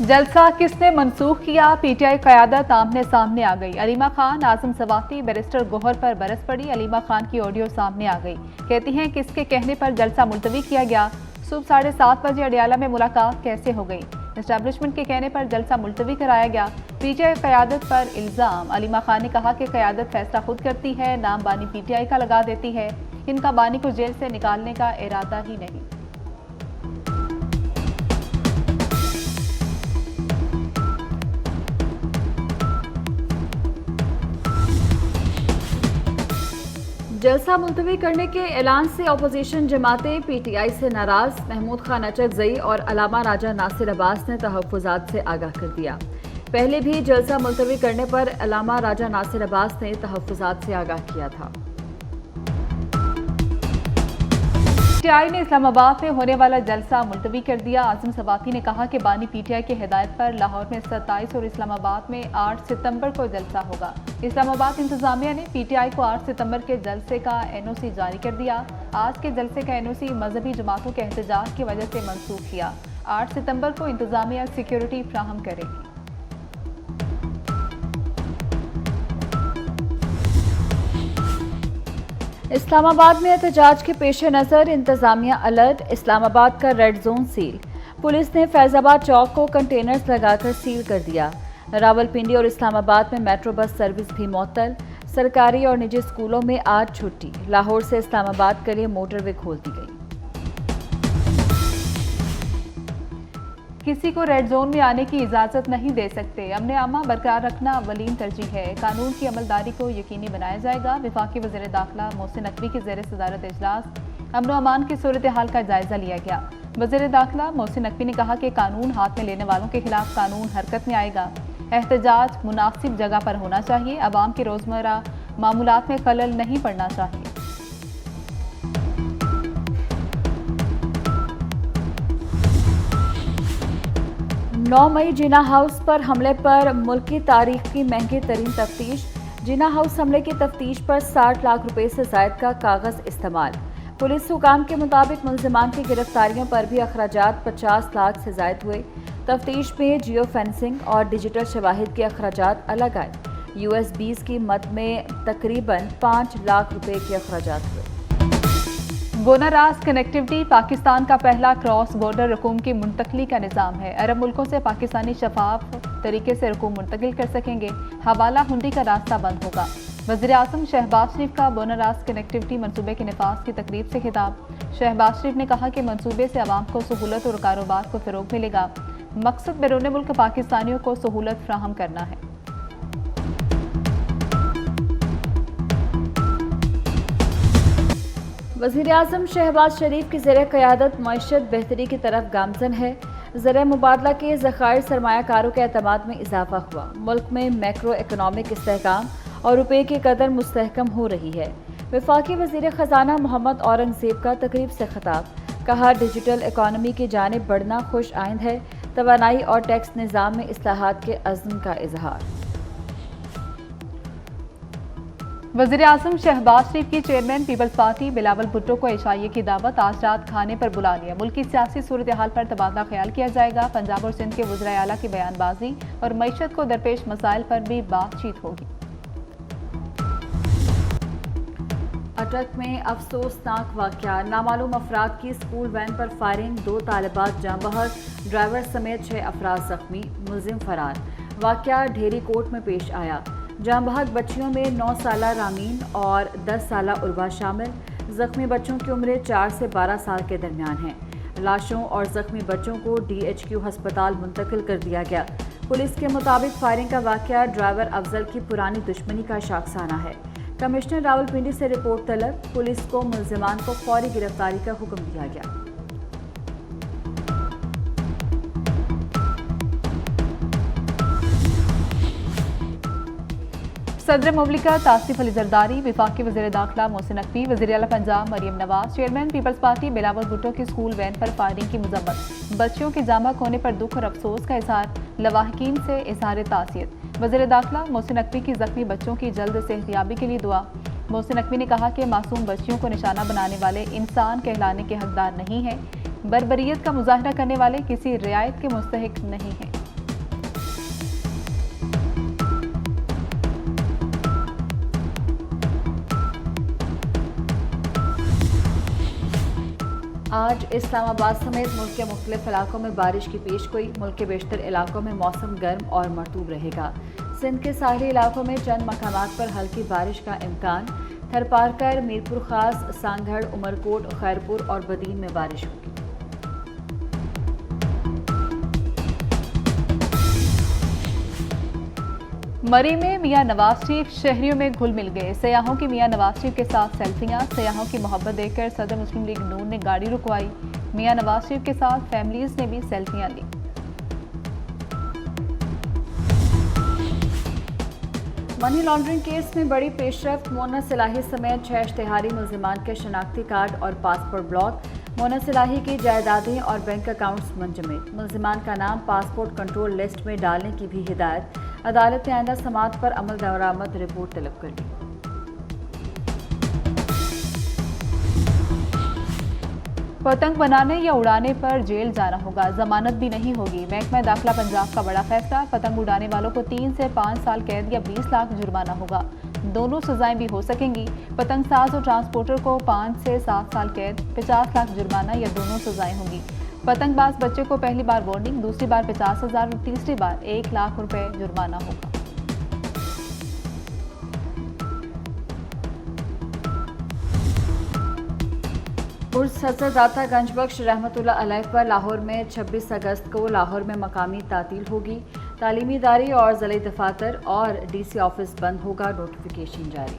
जलसा किसने मंसूख किया? पीटीआई क़यादत आमने सामने आ गई। अलीमा खान, आज़म सवाती, बैरिस्टर गोहर पर बरस पड़ी। अलीमा खान की ऑडियो सामने आ गई। कहती हैं किसके कहने पर जलसा मुलतवी किया गया? सुबह 7:30 बजे अडियाला में मुलाकात कैसे हो गई? एस्टैब्लिशमेंट के कहने पर जलसा मुलतवी कराया गया। पीटीआई क़यादत पर इल्ज़ाम। अलीमा खान ने कहा कि क़यादत फैसला खुद करती है, नाम बानी पीटीआई का लगा देती है। इनका बानी को जेल से निकालने का इरादा ही नहीं। जलसा मुलतवी करने के ऐलान से अपोजिशन जमातें पीटीआई से नाराज। महमूद खान अचकजई और अलामा राजा नासिर अब्बास ने तहफ़्फ़ुज़ात से आगाह कर दिया। पहले भी जलसा मुलतवी करने पर अलामा राजा नासिर अब्बास ने तहफ़्फ़ुज़ात से आगाह किया था। पीटीआई ने इस्लामाबाद में होने वाला जलसा मुलतवी कर दिया। आज़म सवाती ने कहा कि बानी पीटीआई की हिदायत पर लाहौर में 27 और इस्लामाबाद में 8 सितंबर को जलसा होगा। इस्लामाबाद इंतजामिया ने पीटीआई को 8 सितंबर के जलसे का एनओसी जारी कर दिया। आज के जलसे का एनओसी मजहबी जमातों के एहतजाज की वजह से मनसूख किया। 8 सितंबर को इंतजामिया सिक्योरिटी फ्राहम करेगी। इस्लामाबाद में एहतजाज के पेश नज़र इंतजामिया अलर्ट। इस्लामाबाद का रेड जोन सील। पुलिस ने फैजाबाद चौक को कंटेनर्स लगाकर सील कर दिया। रावलपिंडी और इस्लामाबाद में मेट्रो बस सर्विस भी मुअत्तल। सरकारी और निजी स्कूलों में आज छुट्टी। लाहौर से इस्लामाबाद के लिए मोटरवे खोल दी गई। किसी को रेड जोन में आने की इजाजत नहीं दे सकते। अमन आमा बरकरार रखना अवलीन तरजीह है। कानून की अमलदारी को यकीनी बनाया जाएगा। वफाकी वज़ीर दाखिला मोहसिन नकवी की ज़ेर सदारत इजलास अमन व अमान की सूरत हाल का जायजा लिया गया। वज़ीर दाखिला मोहसिन नकवी ने कहा कि कानून हाथ में लेने वालों के खिलाफ कानून हरकत में आएगा। एहतजाज मुनासिब जगह पर होना चाहिए। अवाम के रोजमर्रा मामूलात में खलल नहीं पड़ना चाहिए। 9 मई जिना हाउस पर हमले पर मुल्क की तारीख की महंगी तरीन तफ्तीश। जिना हाउस हमले की तफ्तीश पर 60 लाख रुपए से ज़ायद का कागज इस्तेमाल। पुलिस हुकाम के मुताबिक मुलजिमान की गिरफ्तारियों पर भी अखराजात 50 लाख से ज़ायद हुए। तफ्तीश में जियो फेंसिंग और डिजिटल शवाहिद के अखराजात अलग आए। USB की मद में तकरीबन 5 लाख रुपए के अखराजात हुए। बोनारास कनेक्टिविटी पाकिस्तान का पहला क्रॉस बॉर्डर रकूम की मुंतकली का निज़ाम है। अरब मुल्कों से पाकिस्तानी शफाफ तरीके से रकूम मुंतकिल कर सकेंगे। हवाला हुंडी का रास्ता बंद होगा। वज़ीर आज़म शहबाज शरीफ का बोनारास कनेक्टिविटी मनसूबे के नफाज की तकरीब से खिताब। शहबाज शरीफ ने कहा कि मनसूबे से आवाम को सहूलत और कारोबार को फ़रोग मिलेगा। मकसद बैरून मुल्क पाकिस्तानियों को सहूलत फ्राहम करना है। वज़ीर आज़म शहबाज शरीफ की ज़ेर क़यादत मईशत बेहतरी की तरफ गामज़न है। ज़र मुबादला के ज़खायर सरमायाकारों के एतमाद में इजाफा हुआ। मुल्क में मैक्रो इकनॉमिक इस्तेहकाम और रुपये की कदर मुस्तहकम हो रही है। वफाकी वज़ीर ख़जाना मोहम्मद औरंगज़ेब का तकरीब से खिताब। कहा डिजिटल इकॉनमी की जानिब बढ़ना खुश आइंद है। तवानाई और टैक्स निज़ाम में इस्लाहात के अज़्म का इजहार। वज़ीर आज़म शहबाज शरीफ की chairman People's Party Bilawal Bhutto को इशाइये की दावत। आज रात खाने पर बुला लिया। मुल्क की सियासी सूरत हाल पर तबादला ख्याल किया जाएगा। पंजाब और सिंध के वज़ीर आला की बयानबाजी और मईशत को दरपेश मसाइल पर भी बातचीत होगी। अटक में अफसोसनाक वाक़या। नामालूम अफराद की स्कूल वैन पर फायरिंग। 2 तालिबात जाँ बहक। ड्राइवर समेत 6 अफराद जख्मी। मुलजिम फरार। वाक़या ढेरी कोट में पेश आया। जाँ बहक बच्चियों में 9 साला रामीन और 10 साला उर्वा शामिल। जख्मी बच्चों की उम्रें 4 से 12 साल के दरमियान हैं। लाशों और जख्मी बच्चों को DHQ हस्पताल मुंतकिल कर दिया गया। पुलिस के मुताबिक फायरिंग का वाक़या ड्राइवर अफजल की पुरानी दुश्मनी का शाखसाना है। कमिश्नर रावलपिंडी से रिपोर्ट तलब। पुलिस को मुलजिमान को फौरी गिरफ्तारी का हुक्म दिया गया। सदर मुमलिकत आसिफ अली जरदारी, वफाकी वज़ीर दाखिला मोहसिन नकवी, वज़ीर आला Punjab Maryam Nawaz, chairman People's Party Bilawal Bhutto की स्कूल वैन पर फायरिंग की मजम्मत। बच्चियों के जामा होने पर दुख और अफसोस का इजहार। लवाहिकीन से इजहार तासियत। वज़ीर दाखिला मोहसिन नकवी की जख्मी बच्चों की जल्द सेहतियाबी के लिए दुआ। मोहसिन नकवी ने कहा कि मासूम बच्चियों को निशाना बनाने वाले इंसान कहलाने के हकदार नहीं हैं। बर्बरियत का मुजाहरा करने वाले किसी रियायत के मुस्तहिक नहीं हैं। आज इस्लामाबाद समेत मुल्क के मुख्तलिफ इलाकों में बारिश की पेशगोई। मुल्क के बेशतर इलाकों में मौसम गर्म और मरतूब रहेगा। सिंध के साहली इलाकों में चंद मकामात पर हल्की बारिश का इम्कान। थरपारकर, मीरपुर खास, सांगढ़, उमरकोट, खैरपुर और बदीन में बारिश होगी। मरी में मियां नवाज शरीफ शहरियों में घुल मिल गए। सयाहों की मियां नवाज शरीफ के साथ सेल्फियां। सयाहों की मोहब्बत देखकर सदर मुस्लिम लीग नून ने गाड़ी रुकवाई। मियां नवाज शरीफ के साथ फैमिलीज ने भी सेल्फियां ली। मनी लॉन्ड्रिंग केस में बड़ी पेशरफ्त। मोना सिलाही समेत 6 इश्तिहारी मुल्जिमान के शनाख्ती कार्ड और पासपोर्ट ब्लॉक। मोना सिलाही की जायदादें और बैंक अकाउंट्स मुंजमद। मुल्जिमान का नाम पासपोर्ट कंट्रोल लिस्ट में डालने की भी हिदायत। अदालत ने आइंदा समाअत पर अमल दरामद रिपोर्ट तलब कर ली। पतंग बनाने या उड़ाने पर जेल जाना होगा, जमानत भी नहीं होगी। महकमा दाखिला पंजाब का बड़ा फैसला। पतंग उड़ाने वालों को 3 से 5 साल कैद या 20 लाख जुर्माना होगा। दोनों सजाएं भी हो सकेंगी। पतंग साज और ट्रांसपोर्टर को 5 से 7 साल कैद, 50 लाख जुर्माना या दोनों सजाएं होंगी। पतंगबाज बच्चे को पहली बार वार्निंग, दूसरी बार 50,000 और तीसरी बार 1 लाख रुपए जुर्माना होगा। उर्स हज़रत दाता गंजबख्श रहमतुल्लाह अलैह पर लाहौर में 26 अगस्त को लाहौर में मकामी तातील होगी। तालीमी इदारे और ज़िले दफातर और DC ऑफिस बंद होगा। नोटिफिकेशन जारी।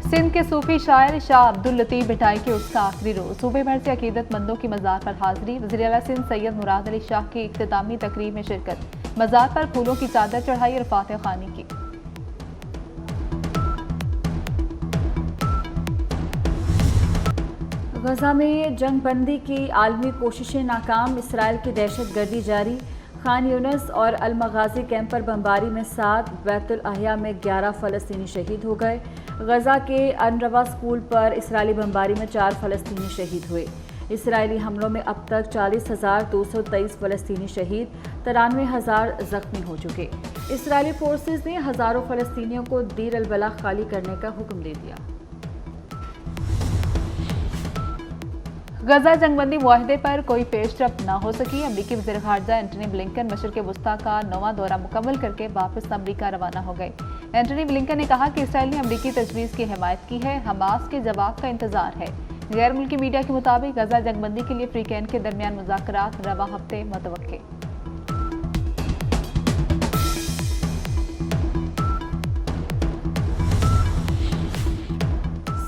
सिंध के सूफी शायर शाह अब्दुल लतीफ भिटाई के उर्स का आखिरी रोज। सूबे भर से अकीदतमंदों की मज़ार पर हाजिरी। वज़ीर आला सिंध सैयद मुराद अली शाह की इख्तितामी तकरीब में शिरकत। मज़ार पर फूलों की चादर चढ़ाई और फातिहा खानी की। गजा में जंग बंदी की आलमी कोशिशें नाकाम। इसराइल की दहशत गर्दी जारी। खान यूनस और अल-मगाज़ी कैंप पर बमबारी में 7, बैतुल अहया में 11 फ़लस्तीनी शहीद हो गए। गजा के अनरवा स्कूल पर इसराइली बमबारी में 4 फ़लस्तीनी शहीद हुए। इसराइली हमलों में अब तक 40,223 फ़लस्तीनी शहीद, 93,000 जख्मी हो चुके। इसराइली फोर्सेस ने हज़ारों फ़लस्तीनियों को दीर अल-बलाह खाली करने का हुक्म दे दिया। गजा जंगबंदी मुआहदे पर कोई पेशरफ्त न हो सकी। अमरीकी वज़ीर ख़ारजा एंटनी ब्लिंकन मशरिक़ वुस्ता का 9वां दौरा मुकम्मल करके वापस अमरीका रवाना हो गए। एंटनी ब्लिंकन ने कहा कि इसराइल ने अमरीकी तजवीज़ की हिमायत की है। हमास के जवाब का इंतजार है। गैर मुल्की मीडिया के मुताबिक गजा जंगबंदी के लिए फ्रीकैन के दरमियान मुज़ाकरात रवा हफ्ते मुतवक्के।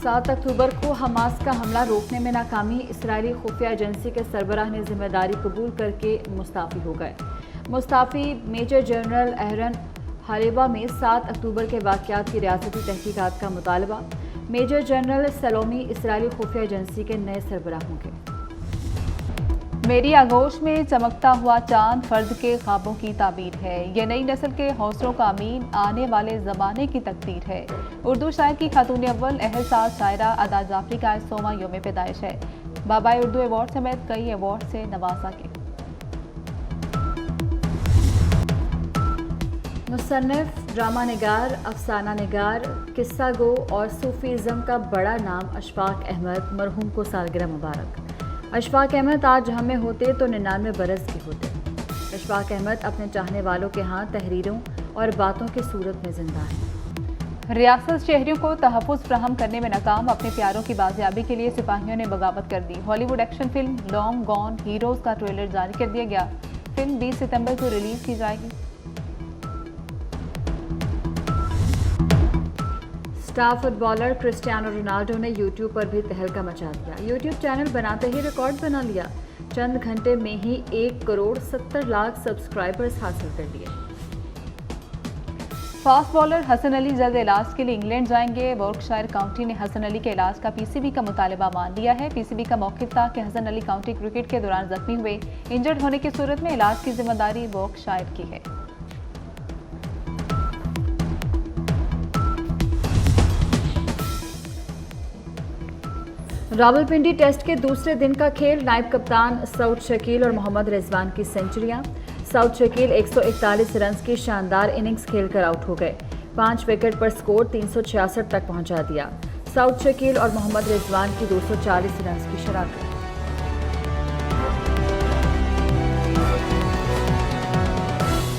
7 अक्टूबर को हमास का हमला रोकने में नाकामी। इसराइली खुफिया एजेंसी के सरबराह ने जिम्मेदारी कबूल करके मुस्ताफ़ी हो गए। मुस्ताफ़ी मेजर जनरल एहरन हालेबा में 7 अक्टूबर के वाक़यात की रियासती तहकीकात का मुतालबा। मेजर जनरल सलोमी इसराइली खुफिया एजेंसी के नए सरबराह होंगे। मेरी आगोश में चमकता हुआ चांद फर्द के ख्वाबों की ताबीर है। ये नई नस्ल के हौसलों का अमीन आने वाले ज़माने की तकदीर है। उर्दू शायर की खातून अव्वल एहसास शायरा अदा जाफरी का 100वां यौम पैदाइश है। बाबा उर्दू अवार्ड समेत कई अवार्ड से नवाजा गया। मुसन्निफ, ड्रामा निगार, अफसाना निगार, किस्सा गो और सूफीज़म का बड़ा नाम अशफाक अहमद मरहूम को सालगिरह मुबारक। अशफाक अहमद आज हमें होते तो 99 बरस के होते। अशफाक अहमद अपने चाहने वालों के यहाँ तहरीरों और बातों की सूरत में जिंदा है। रियासत शहरियों को तहफ़्फ़ुज़ फ्राहम करने में नाकाम। अपने प्यारों की बाजियाबी के लिए सिपाहियों ने बगावत कर दी। Hollywood action film Long Gone Heroes का ट्रेलर जारी कर दिया गया। फिल्म 20 सितंबर को रिलीज़ की जाएगी। स्टार फुटबॉलर क्रिस्टियानो रोनाल्डो ने यूट्यूब पर भी तहलका मचा दिया। यूट्यूब चैनल बनाते ही रिकॉर्ड बना लिया। चंद घंटे में ही 1,70,00,000 सब्सक्राइबर्स हासिल कर लिए। फास्ट बॉलर हसन अली जल्द इलाज के लिए इंग्लैंड जाएंगे। वॉर्कशायर काउंटी ने हसन अली के इलाज का PCB का मुतालबा मान लिया है। PCB का मौक़िफ़ था कि हसन अली काउंटी क्रिकेट के दौरान जख्मी हुए। इंजर्ड होने की सूरत में इलाज की जिम्मेदारी वॉर्कशायर की है। रावलपिंडी टेस्ट के दूसरे दिन का खेल। नायब कप्तान सऊद शकील और मोहम्मद रिजवान की सेंचुरियां। सऊद शकील 141 रन की शानदार इनिंग्स खेलकर आउट हो गए। 5 विकेट पर स्कोर 366 तक पहुंचा दिया। साउथ शकील और मोहम्मद रिजवान की 240 रन की शराकत।